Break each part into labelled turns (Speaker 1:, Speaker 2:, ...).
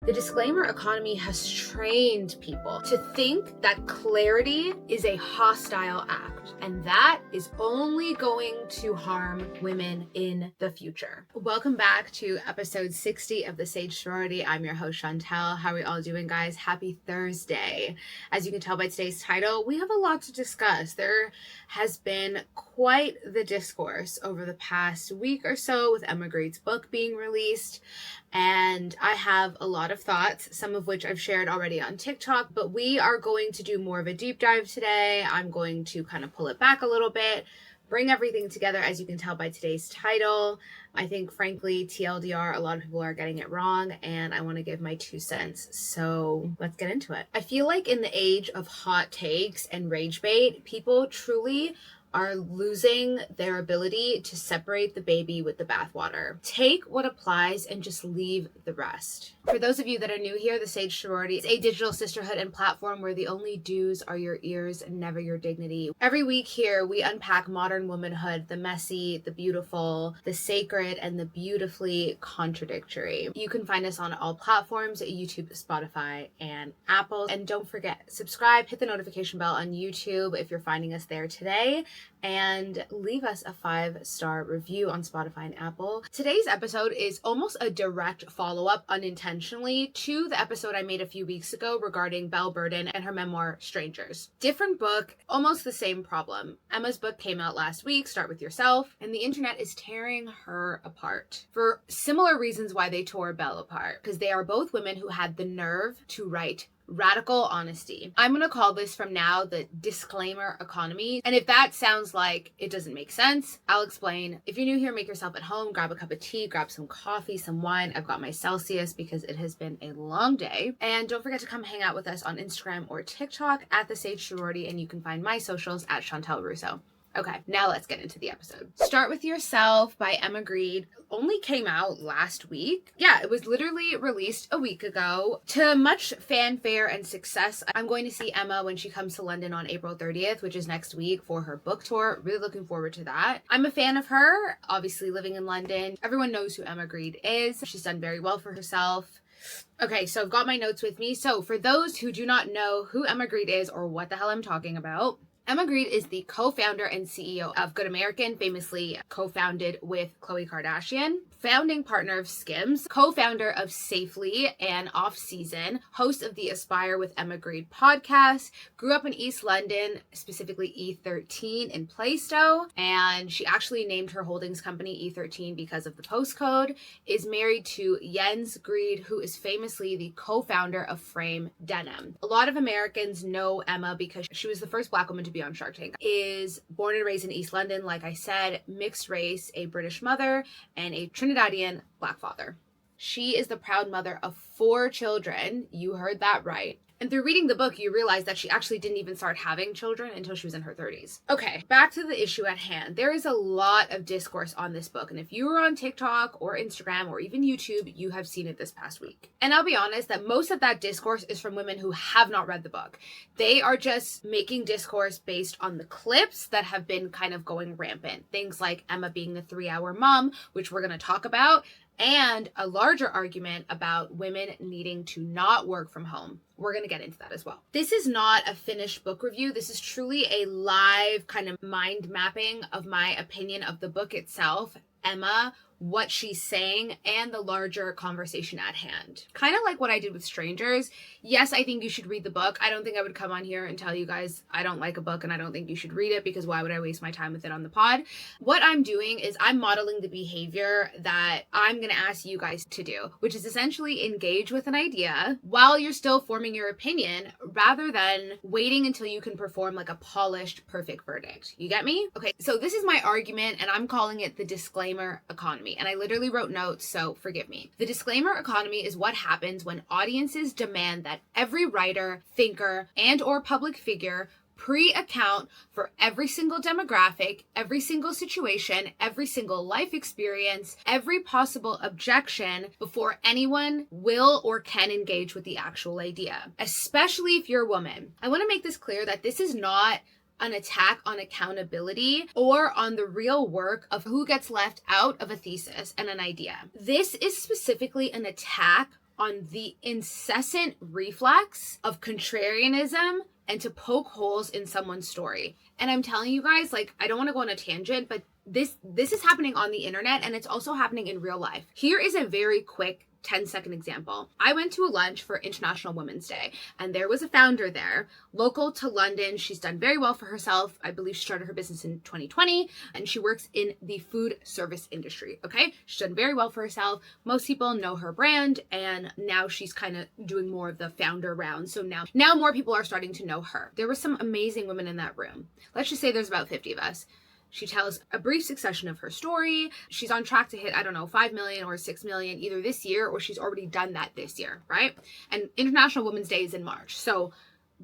Speaker 1: The disclaimer economy has trained people to think that clarity is a hostile act, and that is only going to harm women in the future. Welcome back to episode 60 of the Sage Sorority. I'm your host, Chantel. How are we all doing, guys? Happy Thursday. As you can tell by today's title, we have a lot to discuss. There has been quite the discourse over the past week or so with Emma Grede's book being released, and I have a lot of thoughts, some of which I've shared already on TikTok, but we are going to do more of a deep dive today. I'm going to kind of pull it back a little bit, bring everything together, as you can tell by today's title. I think, frankly, TLDR, a lot of people are getting it wrong, and I want to give my 2 cents. So let's get into it. I feel like in the age of hot takes and rage bait, people truly are losing their ability to separate the baby with the bathwater. Take what applies and just leave the rest. For those of you that are new here, the Sage Sorority is a digital sisterhood and platform where the only dues are your ears and never your dignity. Every week here, we unpack modern womanhood, the messy, the beautiful, the sacred, and the beautifully contradictory. You can find us on all platforms, YouTube, Spotify, and Apple. And don't forget, subscribe, hit the notification bell on YouTube if you're finding us there today, and leave us a 5-star review on Spotify and Apple. Today's episode is almost a direct follow-up, unintentionally, to the episode I made a few weeks ago regarding Belle and her memoir, Strangers. Different book, almost the same problem. Emma's book came out last week, Start With Yourself, and the internet is tearing her apart for similar reasons why they tore Belle apart, because they are both women who had the nerve to write radical honesty. I'm going to call this from now the disclaimer economy. And if that sounds like it doesn't make sense, I'll explain. If you're new here, make yourself at home, grab a cup of tea, grab some coffee, some wine. I've got my Celsius because it has been a long day. And don't forget to come hang out with us on Instagram or TikTok at the Sage Sorority. And you can find my socials at Chantel Russo. Okay, now let's get into the episode. Start With Yourself by Emma Grede only came out last week. Yeah, it was literally released a week ago. To much fanfare and success, I'm going to see Emma when she comes to London on April 30th, which is next week, for her book tour. Really looking forward to that. I'm a fan of her, obviously living in London. Everyone knows who Emma Grede is. She's done very well for herself. Okay, so I've got my notes with me. So for those who do not know who Emma Grede is or what the hell I'm talking about, Emma Grede is the co-founder and CEO of Good American, famously co-founded with Khloe Kardashian, founding partner of Skims, co-founder of Safely and Off Season, host of the Aspire with Emma Grede podcast, grew up in East London, specifically E13 in Plaistow, and she actually named her holdings company E13 because of the postcode, is married to Jens Grede, who is famously the co-founder of Frame Denim. A lot of Americans know Emma because she was the first Black woman to be on Shark Tank, is born and raised in East London, like I said, mixed race, a British mother, and a Trinidadian Black father. She is the proud mother of 4 children. You heard that right. And through reading the book, you realize that she actually didn't even start having children until she was in her 30s. Okay, back to the issue at hand. There is a lot of discourse on this book. And if you were on TikTok or Instagram or even YouTube, you have seen it this past week. And I'll be honest that most of that discourse is from women who have not read the book. They are just making discourse based on the clips that have been kind of going rampant. Things like Emma being the 3-hour mom, which we're going to talk about, and a larger argument about women needing to not work from home. We're going to get into that as well. This is not a finished book review. This is truly a live kind of mind mapping of my opinion of the book itself, Emma, what she's saying, and the larger conversation at hand. Kind of like what I did with Strangers. Yes, I think you should read the book. I don't think I would come on here and tell you guys I don't like a book and I don't think you should read it, because why would I waste my time with it on the pod? What I'm doing is I'm modeling the behavior that I'm going to ask you guys to do, which is essentially engage with an idea while you're still forming your opinion, rather than waiting until you can perform like a polished, perfect verdict. You get me? Okay, so this is my argument, and I'm calling it the disclaimer economy. And I literally wrote notes, so forgive me. The disclaimer economy is what happens when audiences demand that every writer, thinker, and or public figure pre-account for every single demographic, every single situation, every single life experience, every possible objection before anyone will or can engage with the actual idea, especially if you're a woman. I want to make this clear that this is not an attack on accountability or on the real work of who gets left out of a thesis and an idea. This is specifically an attack on the incessant reflex of contrarianism and to poke holes in someone's story. And I'm telling you guys, like, I don't want to go on a tangent, but this is happening on the internet, and it's also happening in real life. Here is a very quick 10-second example. I went to a lunch for International Women's Day, and there was a founder there, local to London. She's done very well for herself. I believe she started her business in 2020, and she works in the food service industry, okay? She's done very well for herself. Most people know her brand, and now she's kind of doing more of the founder round. So now more people are starting to know her. There were some amazing women in that room. Let's just say there's about 50 of us. She tells a brief succession of her story. She's on track to hit, 5 million or 6 million either this year, or she's already done that this year, right? And International Women's Day is in March. So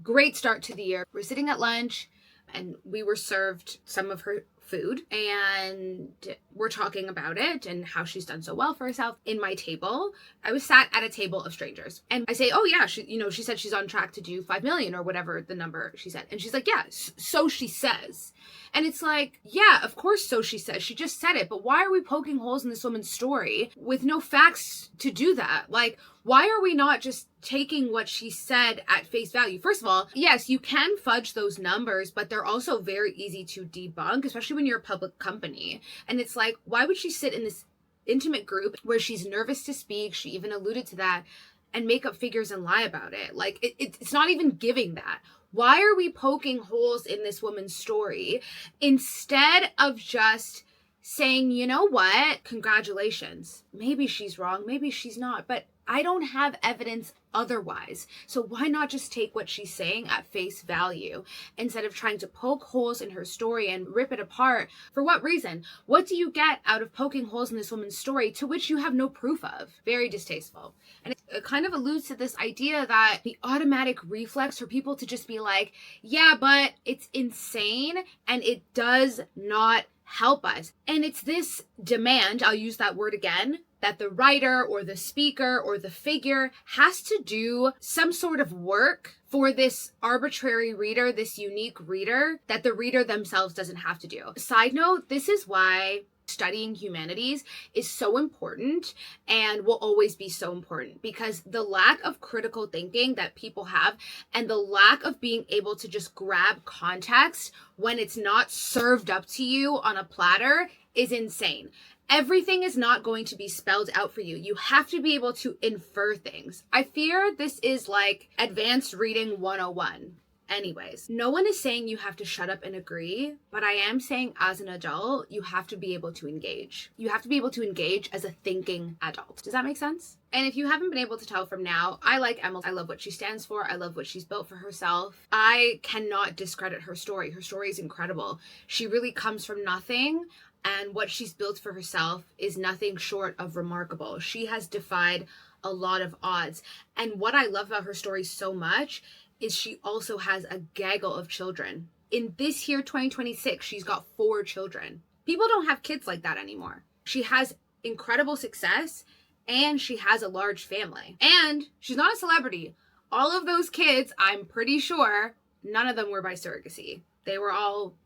Speaker 1: great start to the year. We're sitting at lunch and we were served some of her food, and we're talking about it and how she's done so well for herself. In my table, I was sat at a table of strangers, and I say, oh yeah, she said she's on track to do 5 million or whatever the number she said. And she's like, yeah, so she says. And it's like, yeah, of course, so she says. She just said it. But why are we poking holes in this woman's story with no facts to do that? Like, why are we not just taking what she said at face value? First of all, yes, you can fudge those numbers, but they're also very easy to debunk, especially when you're a public company. And it's like, why would she sit in this intimate group where she's nervous to speak? She even alluded to that, and make up figures and lie about it. Like, it's not even giving that. Why are we poking holes in this woman's story instead of just saying, you know what, congratulations. Maybe she's wrong, maybe she's not, but I don't have evidence otherwise. So why not just take what she's saying at face value instead of trying to poke holes in her story and rip it apart? For what reason? What do you get out of poking holes in this woman's story to which you have no proof of? Very distasteful. And it kind of alludes to this idea that the automatic reflex for people to just be like, yeah, but it's insane and it does not help us. And it's this demand, I'll use that word again, that the writer or the speaker or the figure has to do some sort of work for this arbitrary reader, this unique reader, that the reader themselves doesn't have to do. Side note, this is why studying humanities is so important and will always be so important, because the lack of critical thinking that people have and the lack of being able to just grab context when it's not served up to you on a platter is insane. Everything is not going to be spelled out for you. You have to be able to infer things. I fear this is like advanced reading 101. Anyways, no one is saying you have to shut up and agree, but I am saying as an adult, you have to be able to engage. You have to be able to engage as a thinking adult. Does that make sense? And if you haven't been able to tell from now, I like Emma. I love what she stands for. I love what she's built for herself. I cannot discredit her story. Her story is incredible. She really comes from nothing. And what she's built for herself is nothing short of remarkable. She has defied a lot of odds. And what I love about her story so much is she also has a gaggle of children. In this year, 2026, she's got 4 children. People don't have kids like that anymore. She has incredible success and she has a large family. And she's not a celebrity. All of those kids, I'm pretty sure, none of them were by surrogacy. They were all,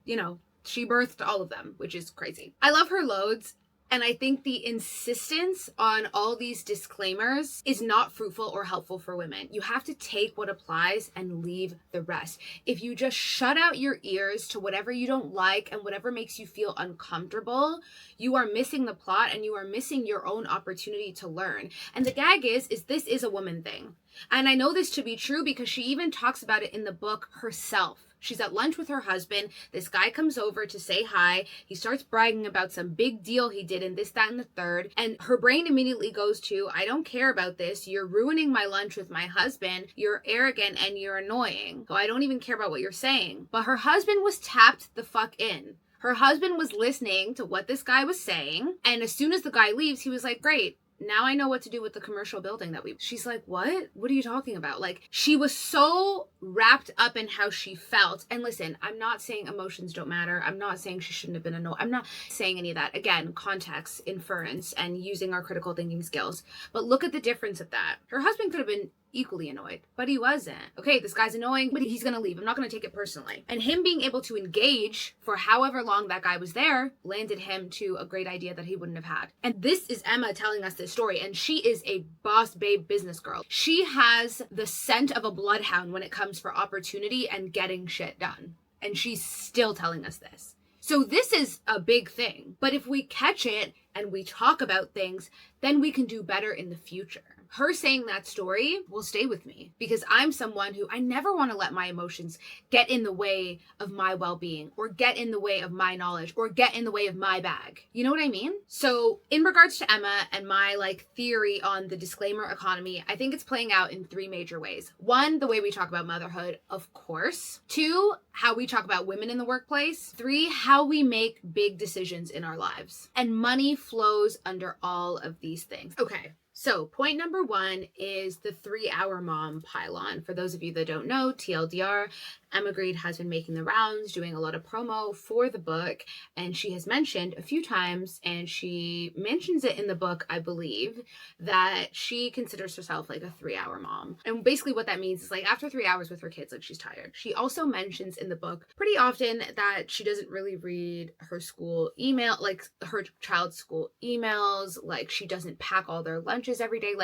Speaker 1: she birthed all of them, which is crazy. I love her loads. And I think the insistence on all these disclaimers is not fruitful or helpful for women. You have to take what applies and leave the rest. If you just shut out your ears to whatever you don't like and whatever makes you feel uncomfortable, you are missing the plot and you are missing your own opportunity to learn. And the gag is this is a woman thing. And I know this to be true because she even talks about it in the book herself. She's at lunch with her husband. This guy comes over to say hi. He starts bragging about some big deal he did and this, that, and the third. And her brain immediately goes to, I don't care about this. You're ruining my lunch with my husband. You're arrogant and you're annoying. So I don't even care about what you're saying. But her husband was tapped the fuck in. Her husband was listening to what this guy was saying. And as soon as the guy leaves, he was like, great. Now I know what to do with the commercial building she's like, what? What are you talking about? Like, she was so wrapped up in how she felt. And listen, I'm not saying emotions don't matter. I'm not saying she shouldn't have been annoyed. I'm not saying any of that. Again, context, inference, and using our critical thinking skills. But look at the difference of that. Her husband could have been equally annoyed, but he wasn't. Okay, this guy's annoying, but he's gonna leave. I'm not gonna take it personally. And him being able to engage for however long that guy was there landed him to a great idea that he wouldn't have had. And this is Emma telling us this story, and she is a boss babe business girl. She has the scent of a bloodhound when it comes for opportunity and getting shit done. And she's still telling us this. So this is a big thing. But if we catch it and we talk about things, then we can do better in the future. Her saying that story will stay with me because I'm someone who I never want to let my emotions get in the way of my well-being or get in the way of my knowledge or get in the way of my bag. You know what I mean? So in regards to Emma and my theory on the disclaimer economy, I think it's playing out in 3 major ways. 1, the way we talk about motherhood, of course. 2, how we talk about women in the workplace. 3, how we make big decisions in our lives. And money flows under all of these things. Okay. So point number 1 is the 3-hour mom pylon. For those of you that don't know, TLDR, Emma Grede has been making the rounds, doing a lot of promo for the book, and she has mentioned a few times, and she mentions it in the book, I believe, that she considers herself like a 3-hour mom. And basically what that means is after 3 hours with her kids, she's tired. She also mentions in the book pretty often that she doesn't really read her school email, her child's school emails, she doesn't pack all their lunches every day.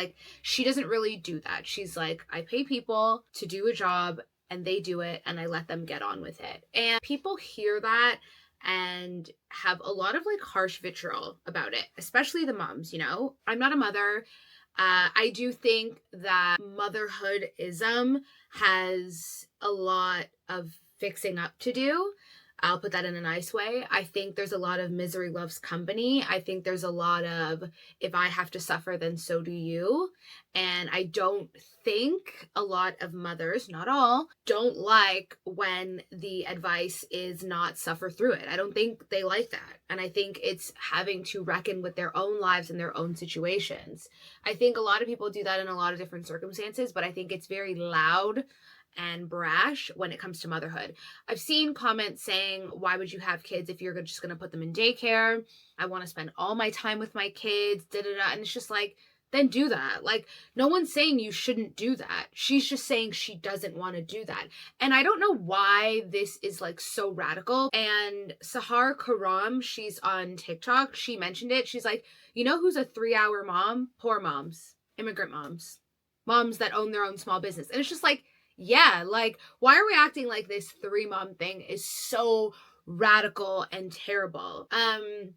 Speaker 1: She doesn't really do that. She's like, I pay people to do a job and they do it and I let them get on with it. And people hear that and have a lot of harsh vitriol about it, especially the moms, I'm not a mother. I do think that motherhoodism has a lot of fixing up to do. I'll put that in a nice way. I think there's a lot of misery loves company. I think there's a lot of, if I have to suffer, then so do you. And I don't think a lot of mothers, not all, don't like when the advice is not suffer through it. I don't think they like that. And I think it's having to reckon with their own lives and their own situations. I think a lot of people do that in a lot of different circumstances, but I think it's very loud and brash when it comes to motherhood. I've seen comments saying, why would you have kids if you're just going to put them in daycare? I want to spend all my time with my kids, And it's just then do that. No one's saying you shouldn't do that. She's just saying she doesn't want to do that. And I don't know why this is so radical. And Sahar Karam, she's on TikTok. She mentioned it. She's like, you know who's a 3-hour mom? Poor moms, immigrant moms, moms that own their own small business. And it's just yeah, why are we acting like this 3-mom thing is so radical and terrible?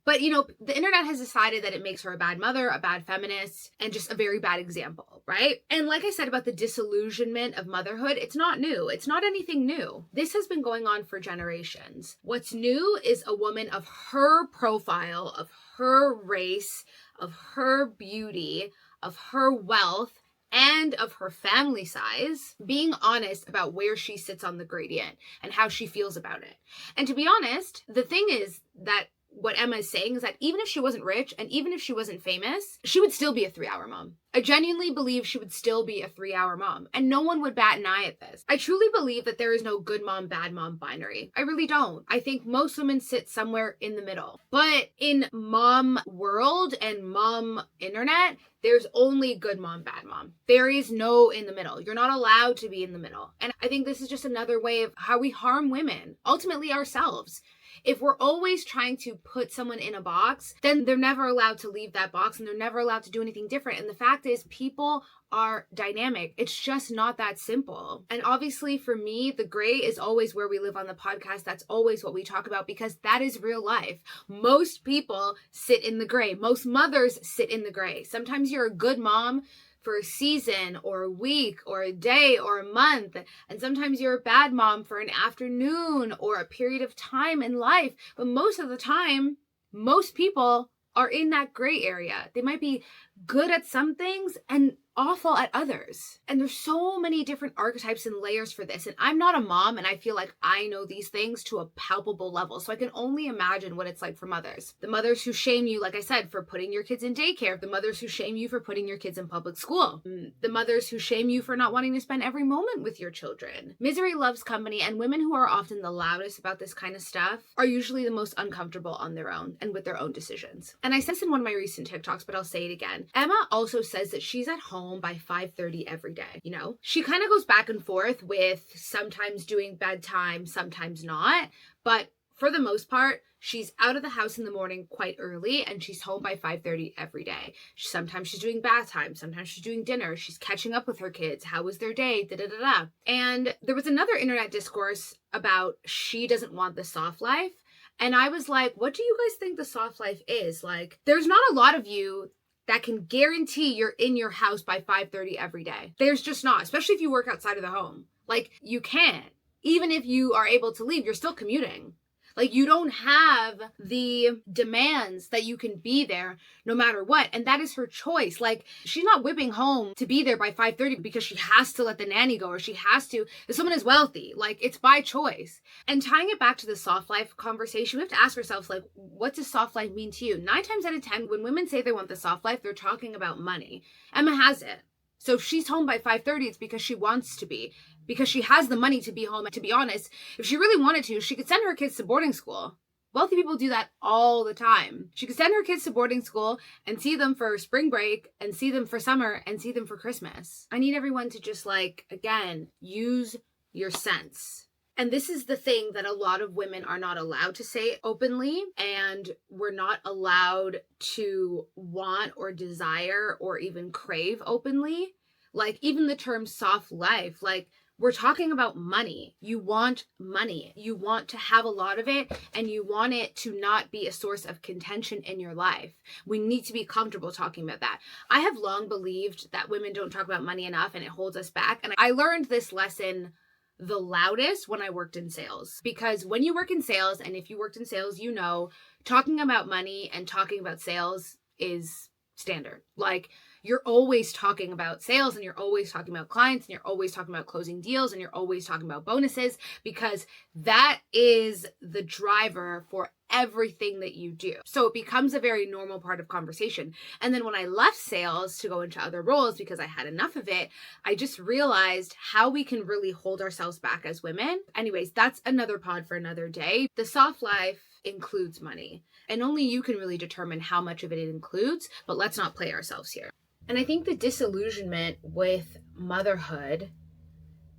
Speaker 1: But the internet has decided that it makes her a bad mother, a bad feminist, and just a very bad example, right? And like I said about the disillusionment of motherhood, it's not new. It's not anything new. This has been going on for generations. What's new is a woman of her profile, of her race, of her beauty, of her wealth, and of her family size, being honest about where she sits on the gradient and how she feels about it. And to be honest, the thing is that what Emma is saying is that even if she wasn't rich and even if she wasn't famous, she would still be a 3-hour mom. I genuinely believe she would still be a 3-hour mom, and no one would bat an eye at this. I truly believe that there is no good mom, bad mom binary. I really don't. I think most women sit somewhere in the middle. But in mom world and mom internet, there's only good mom, bad mom. There is no in the middle. You're not allowed to be in the middle. And I think this is just another way of how we harm women, ultimately ourselves. If we're always trying to put someone in a box, then they're never allowed to leave that box and they're never allowed to do anything different. And the fact is, people are dynamic. It's just not that simple. And obviously for me, the gray is always where we live on the podcast. That's always what we talk about because that is real life. Most people sit in the gray. Most mothers sit in the gray. Sometimes you're a good mom for a season or a week or a day or a month. And sometimes you're a bad mom for an afternoon or a period of time in life. But most of the time, most people are in that gray area. They might be good at some things and awful at others. And there's so many different archetypes and layers for this. And I'm not a mom, and I feel like I know these things to a palpable level. So I can only imagine what it's like for mothers. The mothers who shame you, like I said, for putting your kids in daycare. The mothers who shame you for putting your kids in public school. The mothers who shame you for not wanting to spend every moment with your children. Misery loves company, and women who are often the loudest about this kind of stuff are usually the most uncomfortable on their own and with their own decisions. And I said this in one of my recent TikToks, but I'll say it again. Emma also says that she's at home home by 5:30 every day, you know? She kind of goes back and forth with sometimes doing bedtime, sometimes not, but for the most part, she's out of the house in the morning quite early and she's home by 5:30 every day. Sometimes she's doing bath time, sometimes she's doing dinner, she's catching up with her kids. How was their day? Da-da-da-da. And there was another internet discourse about she doesn't want the soft life. And I was like, what do you guys think the soft life is? Like, there's not a lot of you that can guarantee you're in your house by 5:30 every day. There's just not, especially if you work outside of the home. Like, you can't. Even if you are able to leave, you're still commuting. Like, you don't have the demands that you can be there no matter what. And that is her choice. Like, she's not whipping home to be there by 5:30 because she has to let the nanny go or she has to. If someone is wealthy, like, it's by choice. And tying it back to the soft life conversation, we have to ask ourselves, like, what does soft life mean to you? 9 times out of 10, when women say they want the soft life, they're talking about money. Emma has it. So if she's home by 5:30, it's because she wants to be, because she has the money to be home. And to be honest, if she really wanted to, she could send her kids to boarding school. Wealthy people do that all the time. She could send her kids to boarding school and see them for spring break and see them for summer and see them for Christmas. I need everyone to just, like, again, use your sense. And this is the thing that a lot of women are not allowed to say openly, and we're not allowed to want or desire or even crave openly. Like, even the term soft life, like, we're talking about money. You want money. You want to have a lot of it, and you want it to not be a source of contention in your life. We need to be comfortable talking about that. I have long believed that women don't talk about money enough and it holds us back. And I learned this lesson the loudest when I worked in sales. Because when you work in sales, and if you worked in sales, you know, talking about money and talking about sales is standard. Like, you're always talking about sales and you're always talking about clients and you're always talking about closing deals and you're always talking about bonuses, because that is the driver for everything that you do. So it becomes a very normal part of conversation. And then when I left sales to go into other roles because I had enough of it, I just realized how we can really hold ourselves back as women. Anyways, that's another pod for another day. The soft life includes money, and only you can really determine how much of it includes, but let's not play ourselves here. And I think the disillusionment with motherhood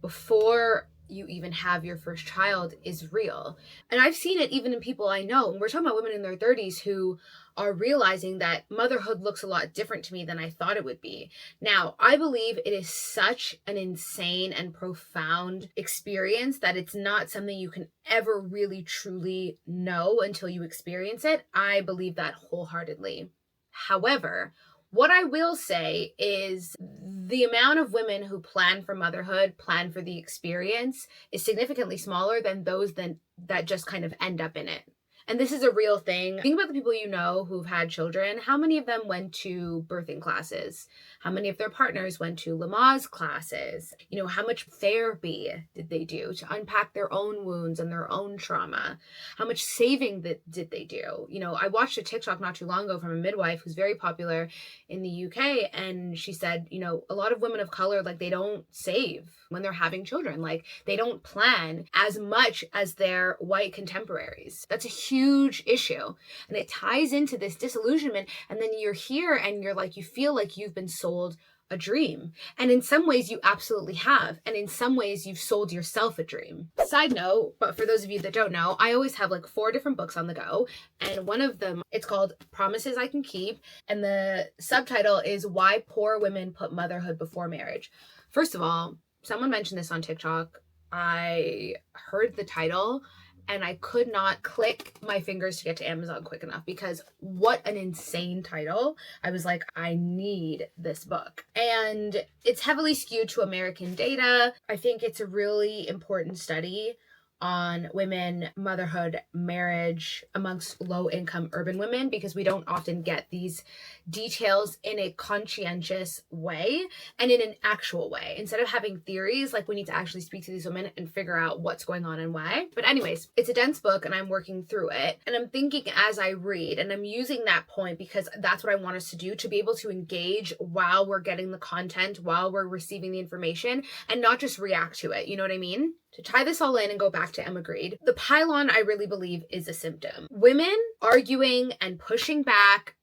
Speaker 1: before you even have your first child is real. And I've seen it even in people I know. And we're talking about women in their 30s who are realizing that motherhood looks a lot different to me than I thought it would be. Now, I believe it is such an insane and profound experience that it's not something you can ever really truly know until you experience it. I believe that wholeheartedly. However, what I will say is the amount of women who plan for motherhood, plan for the experience, is significantly smaller than those that just kind of end up in it. And this is a real thing. Think about the people you know who've had children. How many of them went to birthing classes? How many of their partners went to Lamaze classes? You know, how much therapy did they do to unpack their own wounds and their own trauma? How much saving did they do? You know, I watched a TikTok not too long ago from a midwife who's very popular in the UK. And she said, you know, a lot of women of color, like, they don't save when they're having children. Like, they don't plan as much as their white contemporaries. That's a huge issue. And it ties into this disillusionment. And then you're here and you're like, you feel like you've been sold a dream. And in some ways you absolutely have. And in some ways you've sold yourself a dream. Side note, but for those of you that don't know, I always have like 4 different books on the go. And one of them, it's called Promises I Can Keep. And the subtitle is Why Poor Women Put Motherhood Before Marriage. First of all, someone mentioned this on TikTok. I heard the title and I could not click my fingers to get to Amazon quick enough, because what an insane title. I was like, I need this book. And it's heavily skewed to American data. I think it's a really important study on women, motherhood, marriage amongst low-income urban women, because we don't often get these details in a conscientious way and in an actual way. Instead of having theories, like, we need to actually speak to these women and figure out what's going on and why. But anyways, it's a dense book and I'm working through it. And I'm thinking as I read, and I'm using that point because that's what I want us to do, to be able to engage while we're getting the content, while we're receiving the information, and not just react to it. You know what I mean? To tie this all in and go back to Emma Grede, the pylon, I really believe, is a symptom. Women arguing and pushing back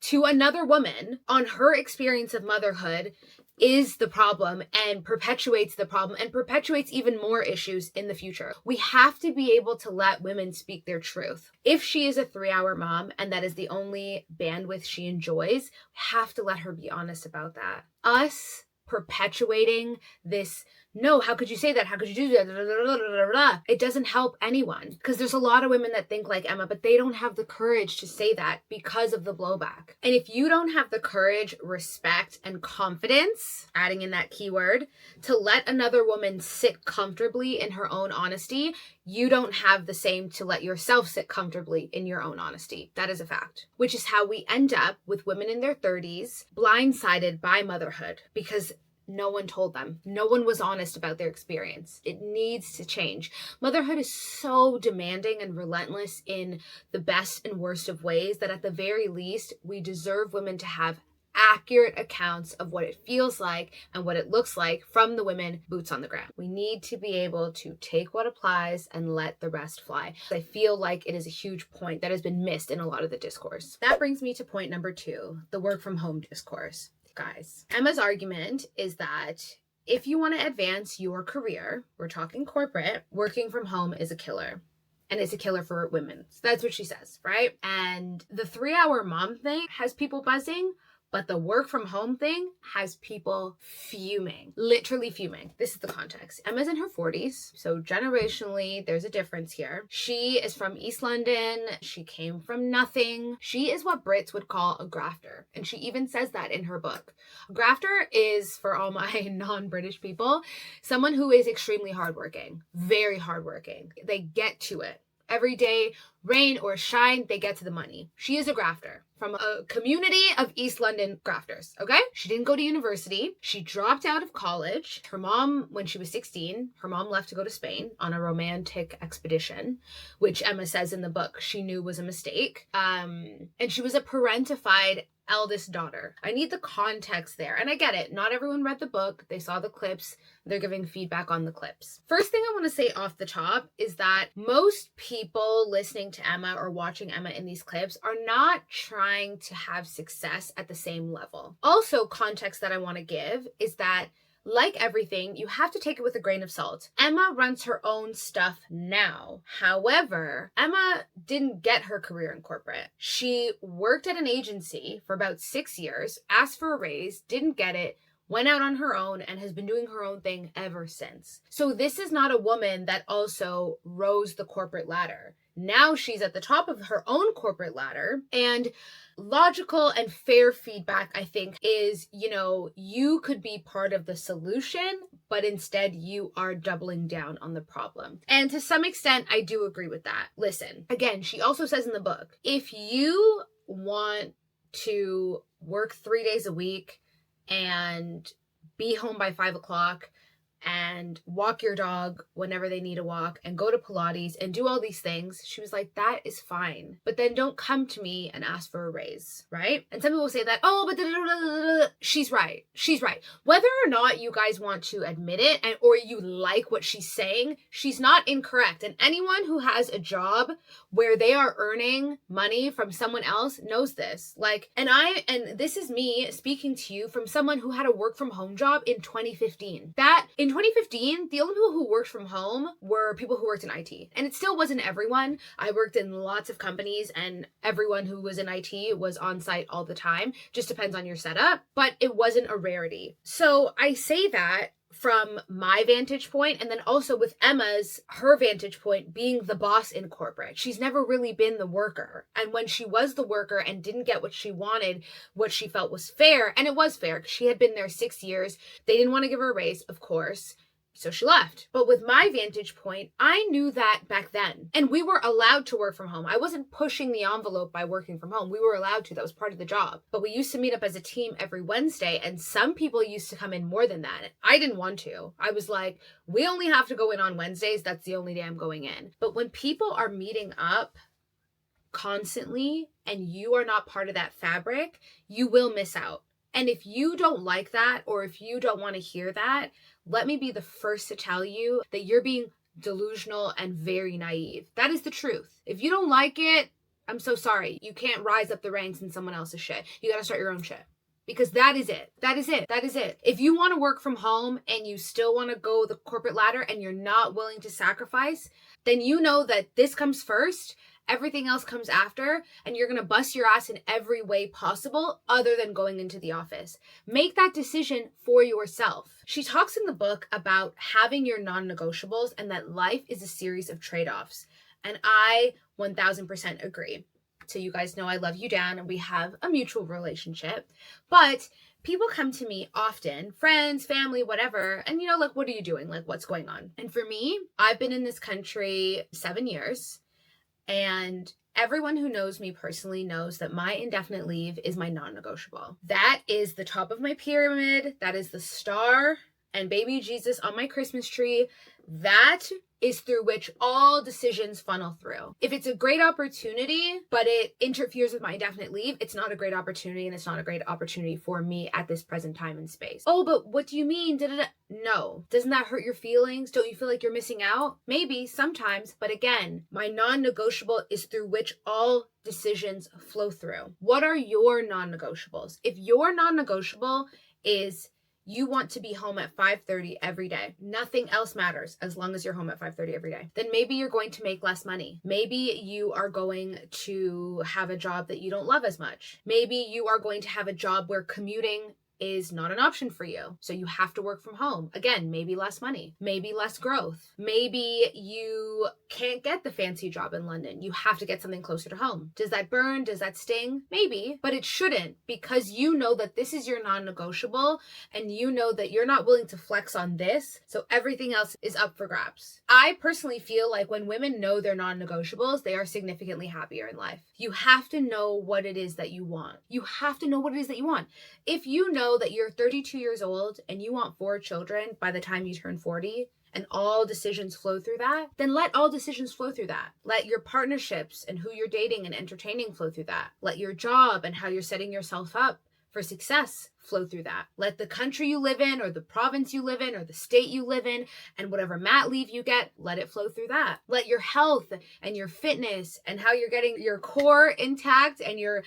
Speaker 1: to another woman on her experience of motherhood is the problem and perpetuates the problem and perpetuates even more issues in the future. We have to be able to let women speak their truth. If she is a 3-hour mom and that is the only bandwidth she enjoys, we have to let her be honest about that. Us perpetuating this, no, how could you say that? How could you do that? It doesn't help anyone, because there's a lot of women that think like Emma, but they don't have the courage to say that because of the blowback. And if you don't have the courage, respect, and confidence, adding in that keyword, to let another woman sit comfortably in her own honesty, you don't have the same to let yourself sit comfortably in your own honesty. That is a fact. Which is how we end up with women in their 30s blindsided by motherhood, because no one told them. No one was honest about their experience. It needs to change. Motherhood is so demanding and relentless in the best and worst of ways that at the very least, we deserve women to have accurate accounts of what it feels like and what it looks like from the women boots on the ground. We need to be able to take what applies and let the rest fly. I feel like it is a huge point that has been missed in a lot of the discourse. That brings me to point number 2, the work from home discourse. Guys, Emma's argument is that if you want to advance your career, we're talking corporate, working from home is a killer. And it's a killer for women. So that's what she says, right? And the 3-hour mom thing has people buzzing, but the work from home thing has people fuming, literally fuming. This is the context. Emma's in her 40s, so generationally, there's a difference here. She is from East London. She came from nothing. She is what Brits would call a grafter. And she even says that in her book. A grafter is, for all my non-British people, someone who is extremely hardworking, very hardworking. They get to it. Every day, rain or shine, they get to the money. She is a grafter from a community of East London grafters, okay? She didn't go to university. She dropped out of college. Her mom, when she was 16, her mom left to go to Spain on a romantic expedition, which Emma says in the book she knew was a mistake. And she was a parentified eldest daughter. I need the context there. And I get it. Not everyone read the book. They saw the clips. They're giving feedback on the clips. First thing I want to say off the top is that most people listening to Emma or watching Emma in these clips are not trying to have success at the same level. Also, context that I want to give is that like everything, you have to take it with a grain of salt. Emma runs her own stuff now. However, Emma didn't get her career in corporate. She worked at an agency for about 6 years, asked for a raise, didn't get it, went out on her own, and has been doing her own thing ever since. So this is not a woman that also rose the corporate ladder. Now she's at the top of her own corporate ladder, and logical and fair feedback, I think, is, you could be part of the solution, but instead you are doubling down on the problem. And to some extent, I do agree with that. Listen, again, she also says in the book, if you want to work 3 days a week and be home by 5 o'clock and walk your dog whenever they need a walk and go to Pilates and do all these things, she was like, that is fine. But then don't come to me and ask for a raise, right? And some people say that, but she's right. She's right. Whether or not you guys want to admit it or you like what she's saying, she's not incorrect. And anyone who has a job where they are earning money from someone else knows this. And this is me speaking to you from someone who had a work from home job in 2015. In 2015, the only people who worked from home were people who worked in IT. And it still wasn't everyone. I worked in lots of companies and everyone who was in IT was on site all the time. Just depends on your setup, but it wasn't a rarity. So I say that from my vantage point, and then also with her vantage point being the boss in corporate. She's never really been the worker. And when she was the worker and didn't get what she wanted, what she felt was fair, and it was fair because she had been there 6 years. They didn't want to give her a raise, of course. So she left. But with my vantage point, I knew that back then. And we were allowed to work from home. I wasn't pushing the envelope by working from home. We were allowed to. That was part of the job. But we used to meet up as a team every Wednesday, and some people used to come in more than that. I didn't want to. I was like, we only have to go in on Wednesdays. That's the only day I'm going in. But when people are meeting up constantly and you are not part of that fabric, you will miss out. And if you don't like that, or if you don't want to hear that, let me be the first to tell you that you're being delusional and very naive. That is the truth. If you don't like it, I'm so sorry. You can't rise up the ranks in someone else's shit. You gotta start your own shit. Because that is it. That is it. That is it. If you want to work from home and you still want to go the corporate ladder and you're not willing to sacrifice, then you know that this comes first, everything else comes after, and you're going to bust your ass in every way possible other than going into the office. Make that decision for yourself. She talks in the book about having your non-negotiables and that life is a series of trade-offs. And I 1000% agree. So you guys know I love you, Dan, and we have a mutual relationship. But people come to me often, friends, family, whatever, and like, what are you doing? Like, what's going on? And for me, I've been in this country 7 years, and everyone who knows me personally knows that my indefinite leave is my non-negotiable. That is the top of my pyramid. That is the star and baby Jesus on my Christmas tree. That is through which all decisions funnel through. If it's a great opportunity, but it interferes with my indefinite leave, it's not a great opportunity, and it's not a great opportunity for me at this present time and space. Oh, but what do you mean? No. Doesn't that hurt your feelings? Don't you feel like you're missing out? Maybe, sometimes, but again, my non-negotiable is through which all decisions flow through. What are your non-negotiables? If your non-negotiable is you want to be home at 5:30 every day, nothing else matters as long as you're home at 5:30 every day, then maybe you're going to make less money. Maybe you are going to have a job that you don't love as much. Maybe you are going to have a job where commuting is not an option for you. So you have to work from home. Again, maybe less money, maybe less growth. Maybe you can't get the fancy job in London. You have to get something closer to home. Does that burn? Does that sting? Maybe, but it shouldn't, because you know that this is your non-negotiable and you know that you're not willing to flex on this. So everything else is up for grabs. I personally feel like when women know their non-negotiables, they are significantly happier in life. You have to know what it is that you want. You have to know what it is that you want. If you know that you're 32 years old and you want 4 children by the time you turn 40, and all decisions flow through that, then let all decisions flow through that. Let your partnerships and who you're dating and entertaining flow through that. Let your job and how you're setting yourself up for success flow through that. Let the country you live in, or the province you live in, or the state you live in, and whatever mat leave you get, let it flow through that. Let your health and your fitness and how you're getting your core intact and your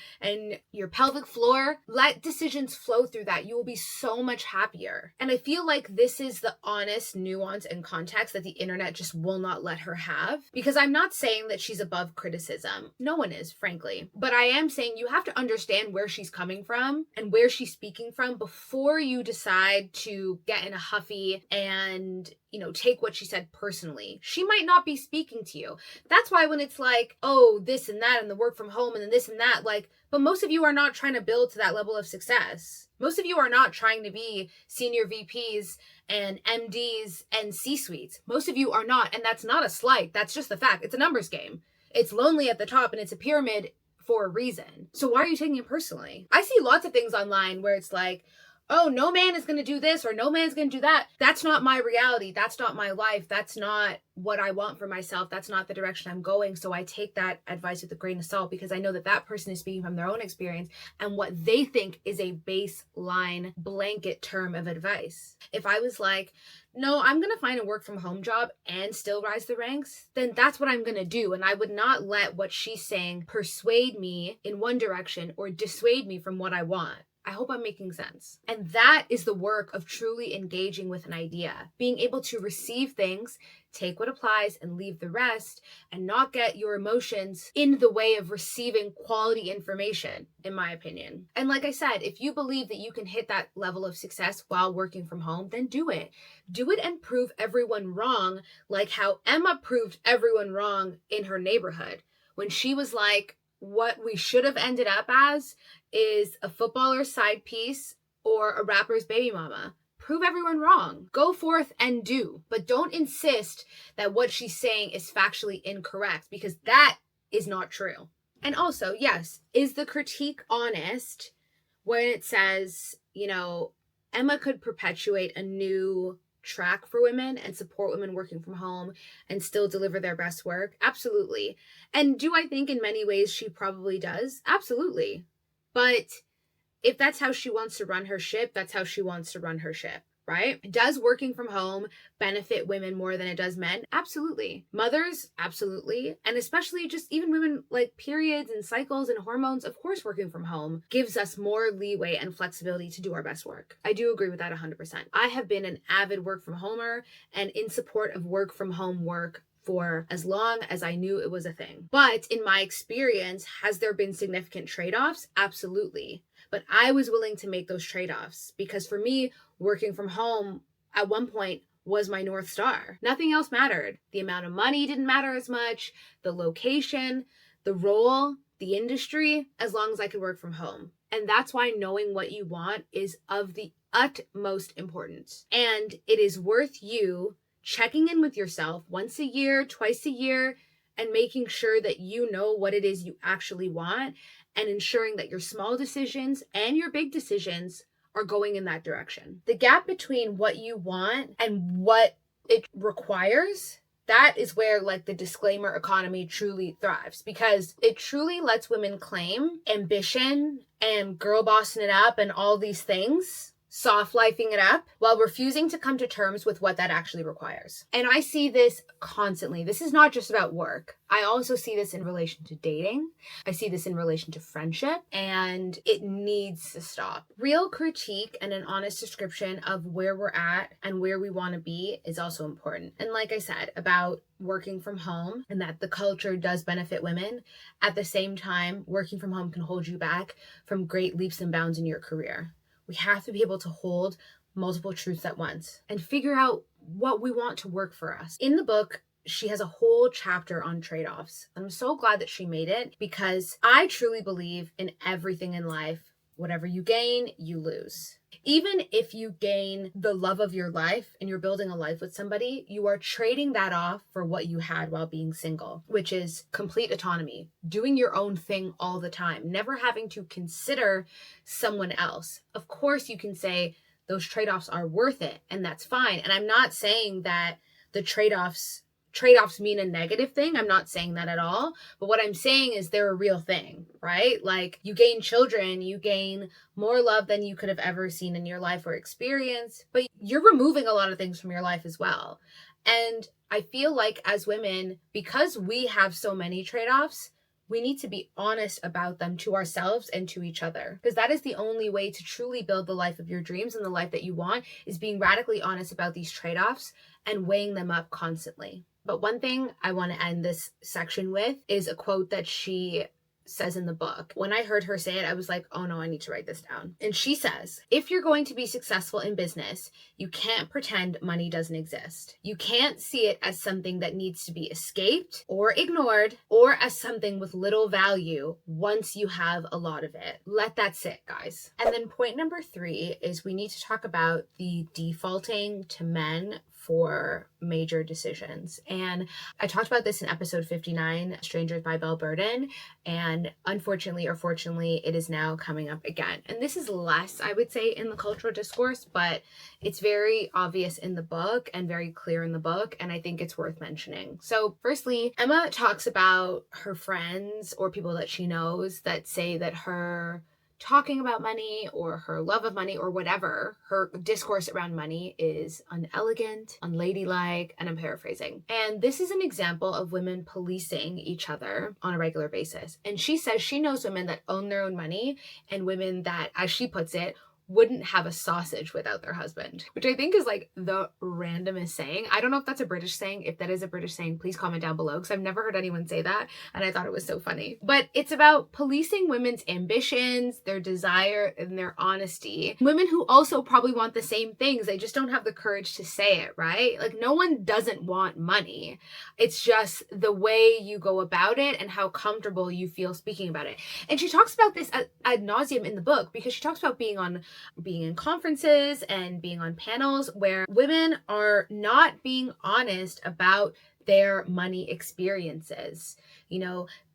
Speaker 1: pelvic floor, let decisions flow through that. You will be so much happier. And I feel like this is the honest nuance and context that the internet just will not let her have, because I'm not saying that she's above criticism. No one is, frankly. But I am saying you have to understand where she's coming from and where she's speaking from before you decide to get in a huffy and take what she said personally. She might not be speaking to you. That's why when it's like, oh, this and that and the work from home and then this and that, but most of you are not trying to build to that level of success. Most of you are not trying to be senior VPs and MDs and C-suites. Most of you are not, and that's not a slight. That's just the fact. It's a numbers game. It's lonely at the top and it's a pyramid for a reason. So why are you taking it personally? I see lots of things online where it's like, oh, no man is going to do this or no man's going to do that. That's not my reality. That's not my life. That's not what I want for myself. That's not the direction I'm going. So I take that advice with a grain of salt, because I know that that person is speaking from their own experience and what they think is a baseline blanket term of advice. If I was like, no, I'm going to find a work from home job and still rise the ranks, then that's what I'm going to do. And I would not let what she's saying persuade me in one direction or dissuade me from what I want. I hope I'm making sense. And that is the work of truly engaging with an idea, being able to receive things, take what applies and leave the rest, and not get your emotions in the way of receiving quality information, in my opinion. And like I said, if you believe that you can hit that level of success while working from home, then do it. Do it and prove everyone wrong, like how Emma proved everyone wrong in her neighborhood when she was like, what we should have ended up as is a footballer's side piece or a rapper's baby mama. Prove everyone wrong. Go forth and do. But don't insist that what she's saying is factually incorrect, because that is not true. And also, yes, is the critique honest when it says, Emma could perpetuate a new track for women and support women working from home and still deliver their best work? Absolutely. And do I think in many ways she probably does? Absolutely. But if that's how she wants to run her ship, that's how she wants to run her ship. right? Does working from home benefit women more than it does men? Absolutely. Mothers? Absolutely. And especially just even women like periods and cycles and hormones, of course, working from home gives us more leeway and flexibility to do our best work. I do agree with that 100%. I have been an avid work from homer and in support of work from home work for as long as I knew it was a thing. But in my experience, has there been significant trade-offs? Absolutely. But I was willing to make those trade-offs because for me, working from home at one point was my North Star. Nothing else mattered. The amount of money didn't matter as much, the location, the role, the industry, as long as I could work from home. And that's why knowing what you want is of the utmost importance. And it is worth you checking in with yourself once a year, twice a year, and making sure that you know what it is you actually want and ensuring that your small decisions and your big decisions are going in that direction. The gap between what you want and what it requires, that is where like the disclaimer economy truly thrives, because it truly lets women claim ambition and girl bossing it up and all these things, soft lifing it up, while refusing to come to terms with what that actually requires. And I see this constantly. This is not just about work. I also see this in relation to dating. I see this in relation to friendship, and it needs to stop. Real critique and an honest description of where we're at and where we want to be is also important. And like I said about working from home and that the culture does benefit women, at the same time, working from home can hold you back from great leaps and bounds in your career. We have to be able to hold multiple truths at once and figure out what we want to work for us. In the book, she has a whole chapter on trade-offs. I'm so glad that she made it because I truly believe in everything in life. Whatever you gain, you lose. Even if you gain the love of your life and you're building a life with somebody, you are trading that off for what you had while being single, which is complete autonomy, doing your own thing all the time, never having to consider someone else. Of course, you can say those trade-offs are worth it, and that's fine. And I'm not saying that the trade-offs mean a negative thing. I'm not saying that at all. But what I'm saying is they're a real thing, right? Like you gain children, you gain more love than you could have ever seen in your life or experience, but you're removing a lot of things from your life as well. And I feel like as women, because we have so many trade-offs, we need to be honest about them to ourselves and to each other, because that is the only way to truly build the life of your dreams and the life that you want, is being radically honest about these trade-offs and weighing them up constantly. But one thing I want to end this section with is a quote that she says in the book. When I heard her say it, I was like, oh no, I need to write this down. And she says, if you're going to be successful in business, you can't pretend money doesn't exist. You can't see it as something that needs to be escaped or ignored, or as something with little value once you have a lot of it. Let that sit, guys. And then point number 3 is we need to talk about the defaulting to men for major decisions. And I talked about this in episode 59, Strangers by Belle, and unfortunately or fortunately, it is now coming up again. And this is less, I would say, in the cultural discourse, but it's very obvious in the book and very clear in the book, and I think it's worth mentioning. So firstly, Emma talks about her friends or people that she knows that say that her talking about money or her love of money or whatever, her discourse around money is unelegant, unladylike, and I'm paraphrasing. And this is an example of women policing each other on a regular basis. And she says she knows women that own their own money and women that, as she puts it, wouldn't have a sausage without their husband, which I think is like the randomest saying. I don't know if that's a British saying. If that is a British saying, please comment down below, because I've never heard anyone say that, and I thought it was so funny. But it's about policing women's ambitions, their desire, and their honesty. Women who also probably want the same things, they just don't have the courage to say it, right? Like no one doesn't want money. It's just the way you go about it and how comfortable you feel speaking about it. And she talks about this ad nauseum in the book, because she talks about being in conferences and being on panels where women are not being honest about their money experiences,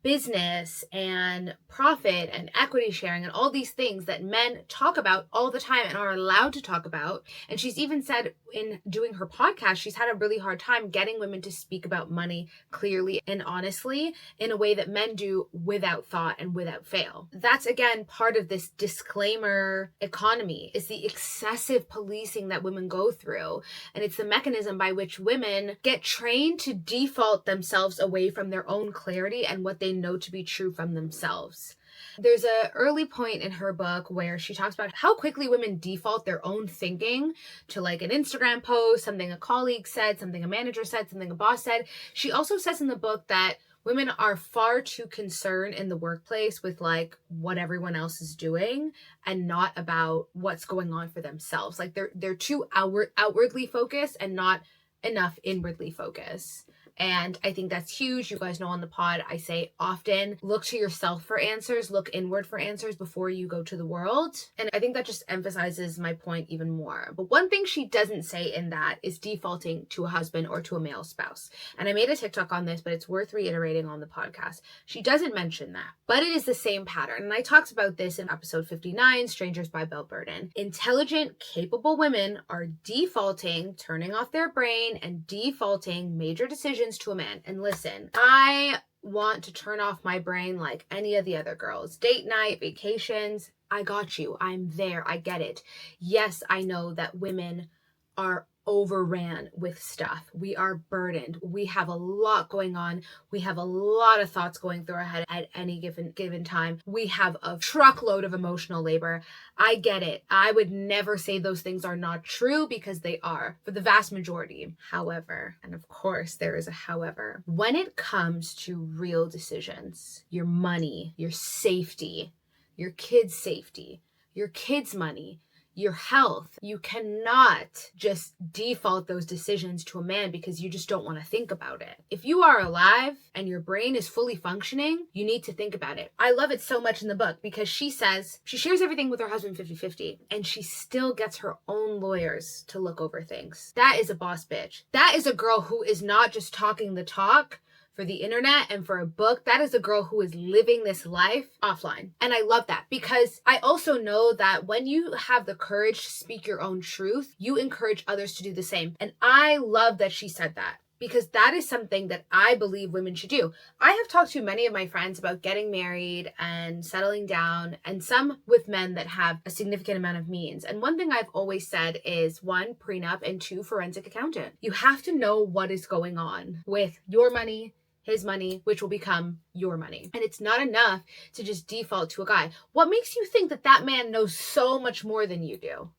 Speaker 1: business and profit and equity sharing and all these things that men talk about all the time and are allowed to talk about. And she's even said in doing her podcast, she's had a really hard time getting women to speak about money clearly and honestly in a way that men do without thought and without fail. That's again part of this disclaimer economy, is the excessive policing that women go through. And it's the mechanism by which women get trained to default themselves away from their own clarity and what they know to be true from themselves. There's an early point in her book where she talks about how quickly women default their own thinking to like an Instagram post, something a colleague said, something a manager said, something a boss said. She also says in the book that women are far too concerned in the workplace with like what everyone else is doing and not about what's going on for themselves. Like they're too outwardly focused and not enough inwardly focused. And I think that's huge. You guys know on the pod, I say often, look to yourself for answers, look inward for answers before you go to the world. And I think that just emphasizes my point even more. But one thing she doesn't say in that is defaulting to a husband or to a male spouse. And I made a TikTok on this, but it's worth reiterating on the podcast. She doesn't mention that, but it is the same pattern. And I talked about this in episode 59, Strangers by Belle. Intelligent, capable women are defaulting, turning off their brain and defaulting major decisions to a man. And listen, I want to turn off my brain like any of the other girls. Date night, vacations, I got you. I'm there. I get it. Yes, I know that women are overran with stuff. We are burdened. We have a lot going on. We have a lot of thoughts going through our head at any given time. We have a truckload of emotional labor. I get it. I would never say those things are not true, because they are for the vast majority. However, and of course there is a however, when it comes to real decisions, your money, your safety, your kids' safety, your kids' money, your health, you cannot just default those decisions to a man because you just don't want to think about it. If you are alive and your brain is fully functioning, you need to think about it. I love it so much in the book because she says she shares everything with her husband 50-50 and she still gets her own lawyers to look over things. That is a boss bitch. That is a girl who is not just talking the talk for the internet and for a book. That is a girl who is living this life offline. And I love that because I also know that when you have the courage to speak your own truth, you encourage others to do the same. And I love that she said that, because that is something that I believe women should do. I have talked to many of my friends about getting married and settling down, and some with men that have a significant amount of means. And one thing I've always said is 1, prenup, and 2, forensic accountant. You have to know what is going on with your money, his money, which will become your money. And it's not enough to just default to a guy. What makes you think that that man knows so much more than you do?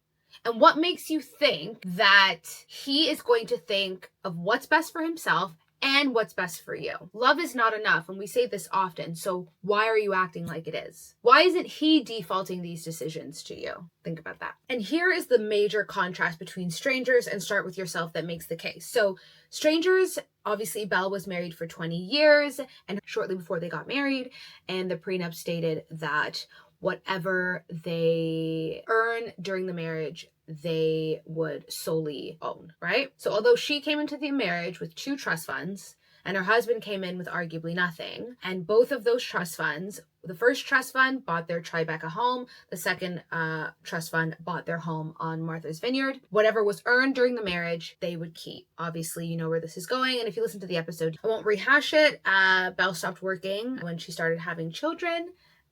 Speaker 1: And what makes you think that he is going to think of what's best for himself and what's best for you? Love is not enough, and we say this often, so why are you acting like it is? Why isn't he defaulting these decisions to you? Think about that. And here is the major contrast between Strangers and Start With Yourself that makes the case. So Strangers, obviously Belle was married for 20 years, and shortly before they got married, and the prenup stated that whatever they earn during the marriage, they would solely own, right? So although she came into the marriage with 2 trust funds and her husband came in with arguably nothing, and both of those trust funds, the first trust fund bought their Tribeca home, the second trust fund bought their home on Martha's Vineyard. Whatever was earned during the marriage, they would keep. Obviously, you know where this is going, and if you listen to the episode, I won't rehash it. Belle stopped working when she started having children,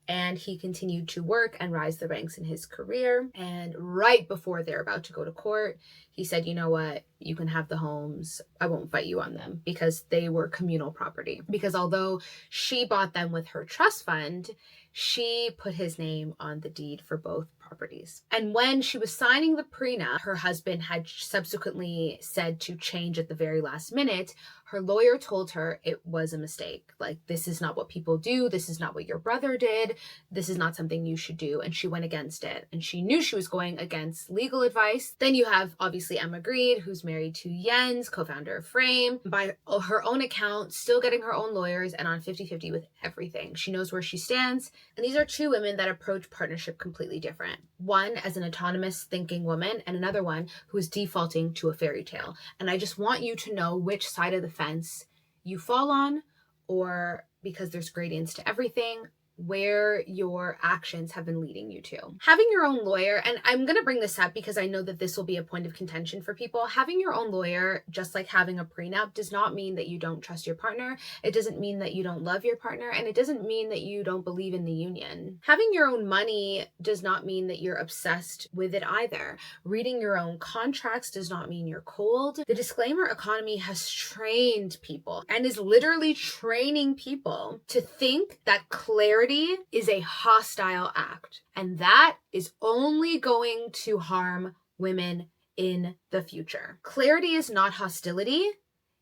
Speaker 1: and he continued to work and rise the ranks in his career. And right before they're about to go to court, he said, you know what, you can have the homes. I won't fight you on them, because they were communal property. Because although she bought them with her trust fund, she put his name on the deed for both properties. And when she was signing the prenup, her husband had subsequently said to change at the very last minute. Her lawyer told her it was a mistake. Like, this is not what people do. This is not what your brother did. This is not something you should do. And she went against it. And she knew she was going against legal advice. Then you have obviously Emma Grede, who's married to Jens, co-founder of Frame. By her own account, still getting her own lawyers and on 50-50 with everything. She knows where she stands. And these are 2 women that approach partnership completely different. One as an autonomous thinking woman, and another one who is defaulting to a fairy tale. And I just want you to know which side of the fence you fall on, or because there's gradients to everything, where your actions have been leading you to. Having your own lawyer, and I'm going to bring this up because I know that this will be a point of contention for people. Having your own lawyer, just like having a prenup, does not mean that you don't trust your partner. It doesn't mean that you don't love your partner, and it doesn't mean that you don't believe in the union. Having your own money does not mean that you're obsessed with it either. Reading your own contracts does not mean you're cold. The disclaimer economy has trained people and is literally training people to think that clarity is a hostile act, and that is only going to harm women in the future. Clarity is not hostility.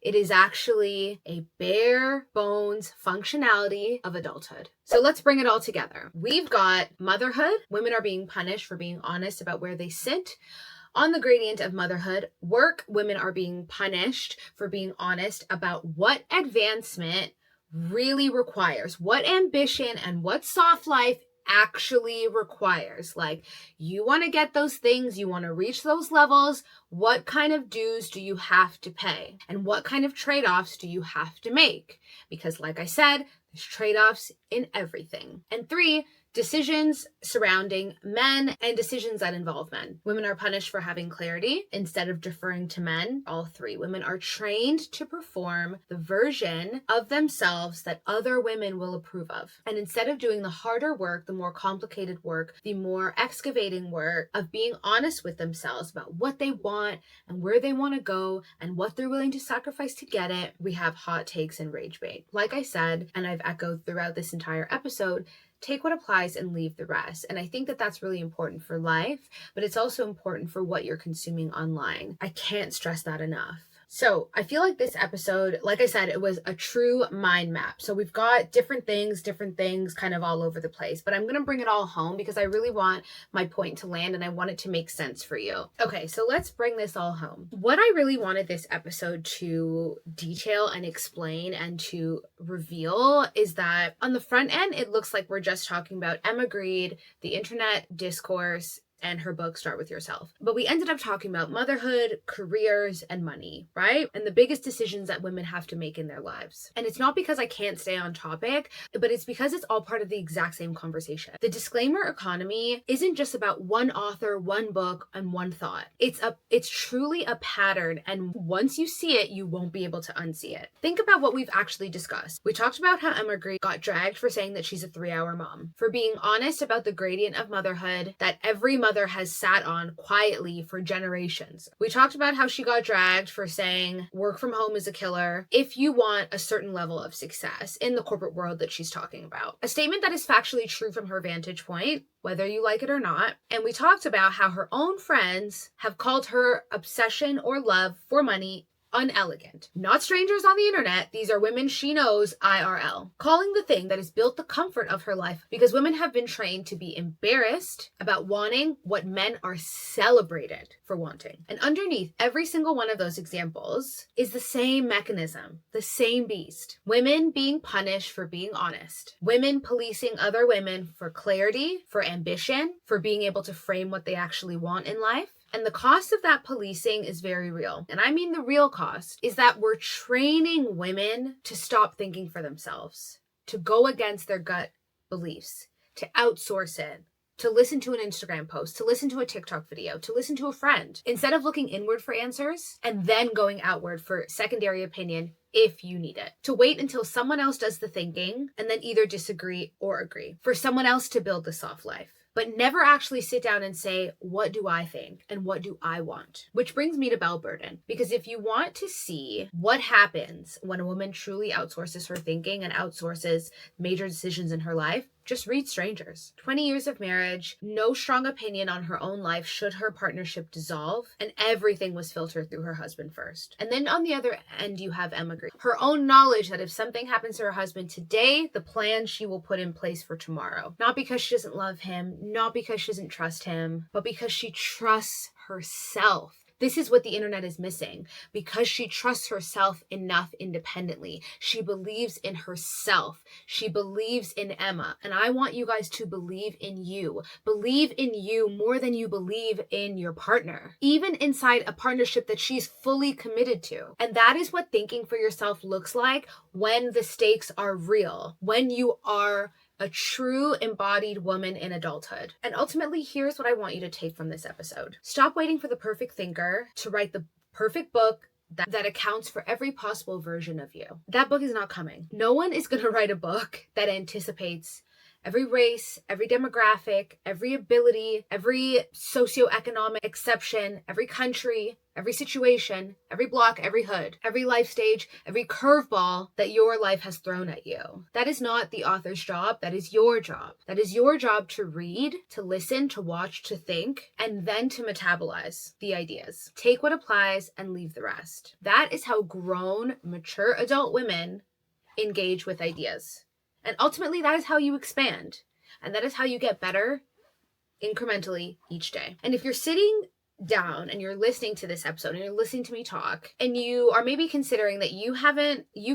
Speaker 1: It is actually a bare bones functionality of adulthood. So let's bring it all together. We've got motherhood. Women are being punished for being honest about where they sit on the gradient of motherhood. Work, women are being punished for being honest about what advancement really requires, what ambition and what soft life actually requires. Like, you want to get those things, you want to reach those levels, what kind of dues do you have to pay? And what kind of trade-offs do you have to make? Because like I said, there's trade-offs in everything. And 3, decisions surrounding men and decisions that involve men. Women are punished for having clarity instead of deferring to men. All 3. Women are trained to perform the version of themselves that other women will approve of. And instead of doing the harder work, the more complicated work, the more excavating work of being honest with themselves about what they want and where they want to go and what they're willing to sacrifice to get it, we have hot takes and rage bait. Like I said, and I've echoed throughout this entire episode, take what applies and leave the rest. And I think that that's really important for life, but it's also important for what you're consuming online. I can't stress that enough. So I feel like this episode, like I said, it was a true mind map. So we've got different things kind of all over the place, but I'm going to bring it all home because I really want my point to land and I want it to make sense for you. Okay, so let's bring this all home. What I really wanted this episode to detail and explain and to reveal is that on the front end, it looks like we're just talking about Emma Grede, the internet discourse, and her book, Start With Yourself. But we ended up talking about motherhood, careers, and money, right? And the biggest decisions that women have to make in their lives. And it's not because I can't stay on topic, but it's because it's all part of the exact same conversation. The disclaimer economy isn't just about one author, one book, and one thought. It's truly a pattern, and once you see it, you won't be able to unsee it. Think about what we've actually discussed. We talked about how Emma Grede got dragged for saying that she's a 3-hour mom, for being honest about the gradient of motherhood that every mother has sat on quietly for generations. We talked about how she got dragged for saying work from home is a killer if you want a certain level of success in the corporate world that she's talking about. A statement that is factually true from her vantage point, whether you like it or not. And we talked about how her own friends have called her obsession or love for money unelegant. Not strangers on the internet, these are women she knows IRL. Calling the thing that has built the comfort of her life, because women have been trained to be embarrassed about wanting what men are celebrated for wanting. And underneath every single one of those examples is the same mechanism, the same beast. Women being punished for being honest. Women policing other women for clarity, for ambition, for being able to frame what they actually want in life. And the cost of that policing is very real. And I mean the real cost is that we're training women to stop thinking for themselves, to go against their gut beliefs, to outsource it, to listen to an Instagram post, to listen to a TikTok video, to listen to a friend, instead of looking inward for answers and then going outward for secondary opinion if you need it. To wait until someone else does the thinking and then either disagree or agree. For someone else to build the soft life. But never actually sit down and say, what do I think and what do I want? Which brings me to Belle burden. Because if you want to see what happens when a woman truly outsources her thinking and outsources major decisions in her life, just read Strangers. 20 years of marriage, no strong opinion on her own life should her partnership dissolve, and everything was filtered through her husband first. And then on the other end, you have Emma Grede. Her own knowledge that if something happens to her husband today, the plan she will put in place for tomorrow. Not because she doesn't love him, not because she doesn't trust him, but because she trusts herself. This is what the internet is missing, because she trusts herself enough independently. She believes in herself. She believes in Emma. And I want you guys to believe in you. Believe in you more than you believe in your partner, even inside a partnership that she's fully committed to. And that is what thinking for yourself looks like when the stakes are real, when you are a true embodied woman in adulthood. And ultimately, here's what I want you to take from this episode. Stop waiting for the perfect thinker to write the perfect book that accounts for every possible version of you. That book is not coming. No one is going to write a book that anticipates every race, every demographic, every ability, every socioeconomic exception, every country, every situation, every block, every hood, every life stage, every curveball that your life has thrown at you. That is not the author's job. That is your job. That is your job to read, to listen, to watch, to think, and then to metabolize the ideas. Take what applies and leave the rest. That is how grown, mature adult women engage with ideas. And ultimately, that is how you expand. And that is how you get better incrementally each day. And if you're sitting down and you're listening to this episode and you're listening to me talk, and you are maybe considering that you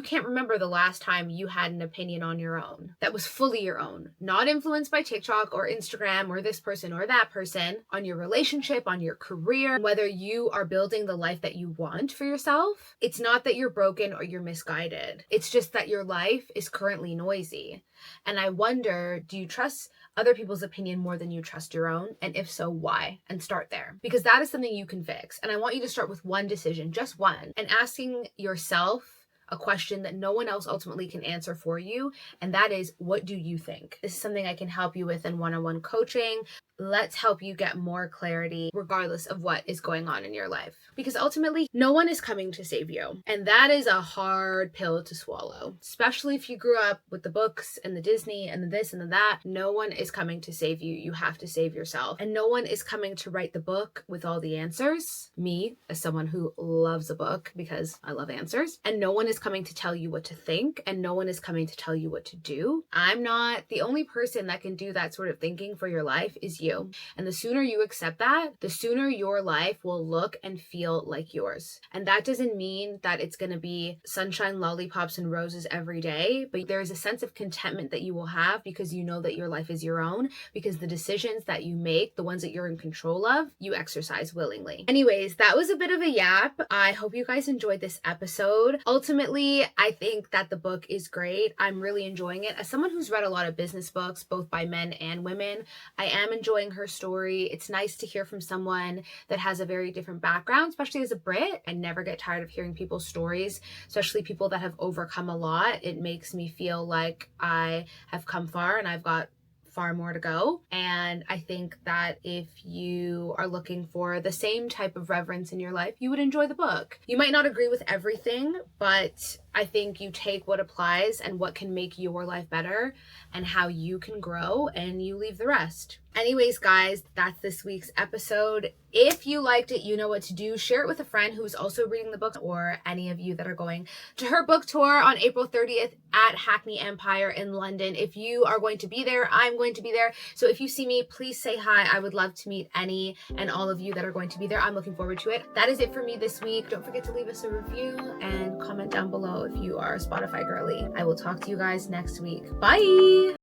Speaker 1: can't remember the last time you had an opinion on your own that was fully your own, not influenced by TikTok or Instagram or this person or that person, on your relationship, on your career, whether you are building the life that you want for yourself, it's not that you're broken or you're misguided. It's just that your life is currently noisy. And I wonder, do you trust other people's opinion more than you trust your own? And if so, why? And start there, because that is something you can fix. And I want you to start with one decision, just one, and asking yourself a question that no one else ultimately can answer for you. And that is, what do you think? This is something I can help you with in one-on-one coaching. Let's help you get more clarity regardless of what is going on in your life. Because ultimately, no one is coming to save you. And that is a hard pill to swallow, especially if you grew up with the books and the Disney and the this and the that. No one is coming to save you. You have to save yourself. And no one is coming to write the book with all the answers. Me, as someone who loves a book because I love answers. And no one is coming to tell you what to think. And no one is coming to tell you what to do. I'm not. The only person that can do that sort of thinking for your life is you. And the sooner you accept that, the sooner your life will look and feel like yours. And that doesn't mean that it's going to be sunshine, lollipops, and roses every day, but there is a sense of contentment that you will have because you know that your life is your own, because the decisions that you make, the ones that you're in control of, you exercise willingly. Anyways, that was a bit of a yap. I hope you guys enjoyed this episode. Ultimately, I think that the book is great. I'm really enjoying it. As someone who's read a lot of business books, both by men and women, I am enjoying her story. It's nice to hear from someone that has a very different background, especially as a Brit. I never get tired of hearing people's stories, especially people that have overcome a lot. It makes me feel like I have come far and I've got far more to go. And I think that if you are looking for the same type of reverence in your life, you would enjoy the book. You might not agree with everything, but I think you take what applies and what can make your life better and how you can grow, and you leave the rest. Anyways, guys, that's this week's episode. If you liked it, you know what to do. Share it with a friend who's also reading the book, or any of you that are going to her book tour on April 30th at Hackney Empire in London. If you are going to be there, I'm going to be there. So if you see me, please say hi. I would love to meet any and all of you that are going to be there. I'm looking forward to it. That is it for me this week. Don't forget to leave us a review and comment down below if you are a Spotify girly. I will talk to you guys next week. Bye!